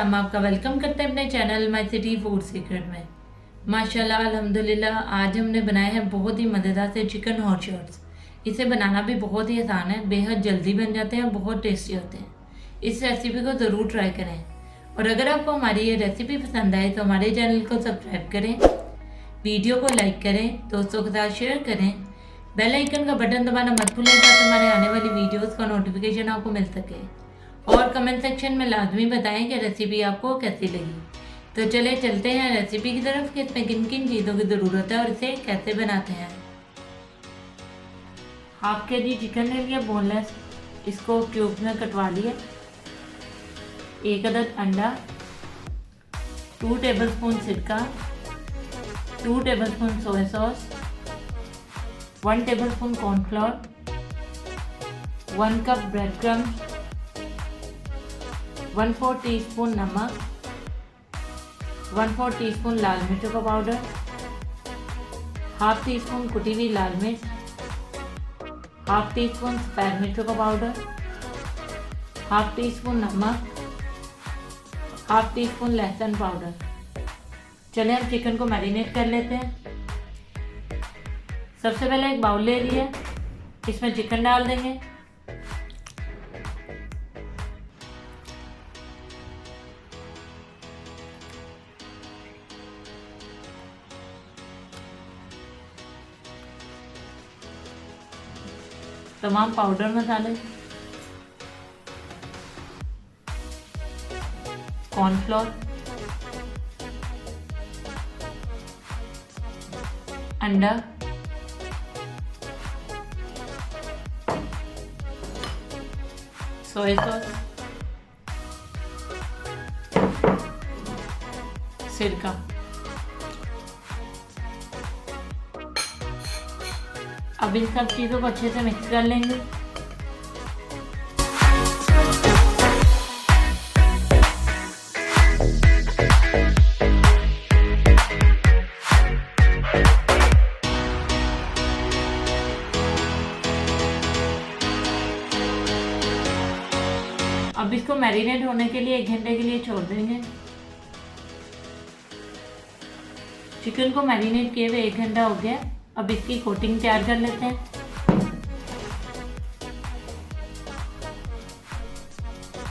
हम आपका वेलकम करते हैं अपने channel my city food secret में। माशाल्लाह अल्हम्दुलिल्लाह आज हमने बनाए हैं बहुत ही मज़ेदार से चिकन हॉट शॉट्स। इसे बनाना भी बहुत ही आसान है, बेहद जल्दी बन जाते हैं और बहुत टेस्टी होते हैं। इस रेसिपी को ज़रूर ट्राई करें और अगर आपको हमारी ये रेसिपी पसंद आए तो हमारे चैनल को सब्सक्राइब करें, वीडियो को लाइक करें, दोस्तों के साथ शेयर करें, बेल आइकन का बटन दबाना मत भूलें ताकि हमारे आने वाली वीडियोज़ का नोटिफिकेशन आपको मिल सके। और कमेंट सेक्शन में लाजमी बताएं कि रेसिपी आपको कैसी लगी। तो चले चलते हैं रेसिपी की तरफ कि इसमें किन किन चीज़ों की ज़रूरत है और इसे कैसे बनाते हैं। हाफ के जी चिकन ले लिया बोनलेस, इसको क्यूब में कटवा लिया। 1 अदद अंडा, 2 टेबलस्पून सिरका, 2 tablespoon soya sauce, 1 tablespoon cornflour, 1 cup bread crumbs, 1/4 teaspoon नमक, 1/4 टीस्पून लाल मिर्चों का पाउडर, हाफ टीस्पून कुटी हुई लाल मिर्च, हाफ टीस्पून सफ़ेद मिर्चों का पाउडर, हाफ टीस्पून नमक, हाफ टीस्पून लहसुन पाउडर। चलिए हम चिकन को मैरिनेट कर लेते हैं। सबसे पहले एक बाउल ले लिया, इसमें चिकन डाल देंगे। तमाम पाउडर मसाले, कॉर्नफ्लोर, अंडा, सोया सॉस, सिरका। अब इन सब चीज़ों को अच्छे से मिक्स कर लेंगे। अब इसको मैरिनेट होने के लिए 1 घंटे के लिए छोड़ देंगे। चिकन को मैरिनेट किए हुए 1 घंटा हो गया। अब इसकी कोटिंग तैयार कर लेते हैं।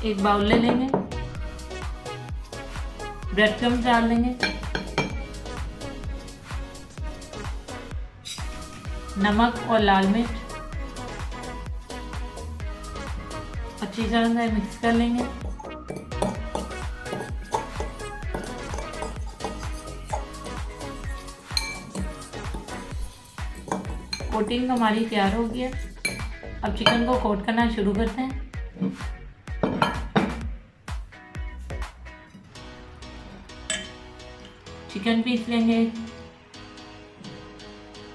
एक बाउल ले लेंगे, ब्रेड क्रम्स डाल देंगे, नमक और लाल मिर्च अच्छी तरह से मिक्स कर लेंगे। कोटिंग हमारी तैयार हो गई है। अब चिकन को कोट करना शुरू करते हैं। चिकन पीस लेंगे,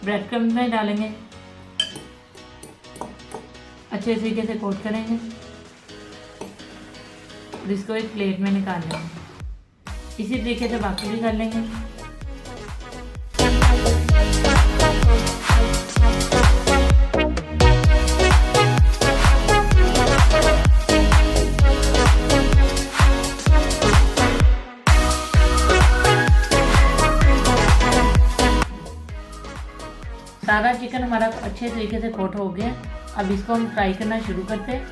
ब्रेड क्रम्स में डालेंगे, अच्छे तरीके से कोट करेंगे और इसको एक प्लेट में निकाल लेंगे। इसी तरीके से बाकी भी कर लेंगे। सारा चिकन हमारा अच्छे तरीके से कोट हो गया। अब इसको हम फ्राई करना शुरू करते हैं।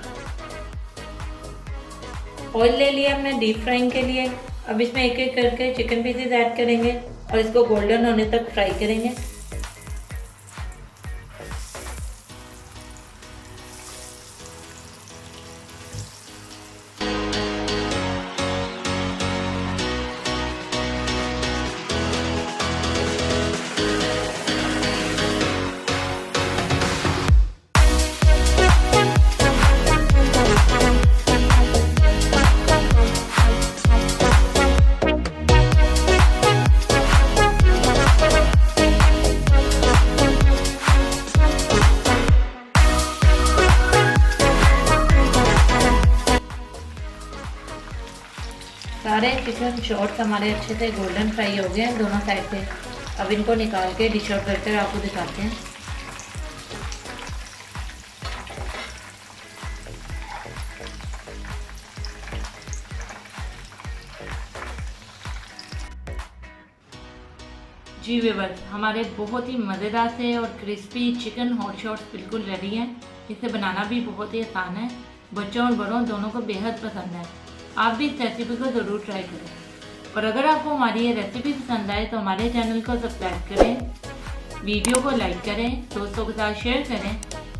ऑयल ले लिया हमने डीप फ्राइंग के लिए। अब इसमें एक एक करके चिकन पीसेस ऐड करेंगे और इसको गोल्डन होने तक फ्राई करेंगे। सारे चिकन शॉट्स हमारे अच्छे से गोल्डन फ्राई हो गए हैं दोनों साइड से। अब इनको निकाल के डिश आउट करके आपको दिखाते हैं। जी व्यूअर्स, हमारे बहुत ही मज़ेदार से और क्रिस्पी चिकन हॉट शॉट्स बिल्कुल रेडी हैं। इसे बनाना भी बहुत ही आसान है, बच्चों और बड़ों दोनों को बेहद पसंद है। आप भी इस रेसिपी को ज़रूर ट्राई करें। और अगर आपको हमारी ये रेसिपी पसंद आए तो हमारे चैनल को सब्सक्राइब करें, वीडियो को लाइक करें, दोस्तों के साथ शेयर करें,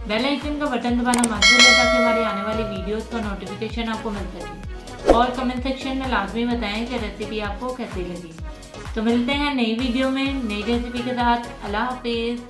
बेल आइकन का बटन दबाना मत भूलें ताकि हमारी आने वाली वीडियोस का नोटिफिकेशन आपको मिल सके। और कमेंट सेक्शन में लाजमी बताएं कि रेसिपी आपको कैसी लगी। तो मिलते हैं नई वीडियो में नई रेसिपी के साथ। अल्लाह हाफिज़।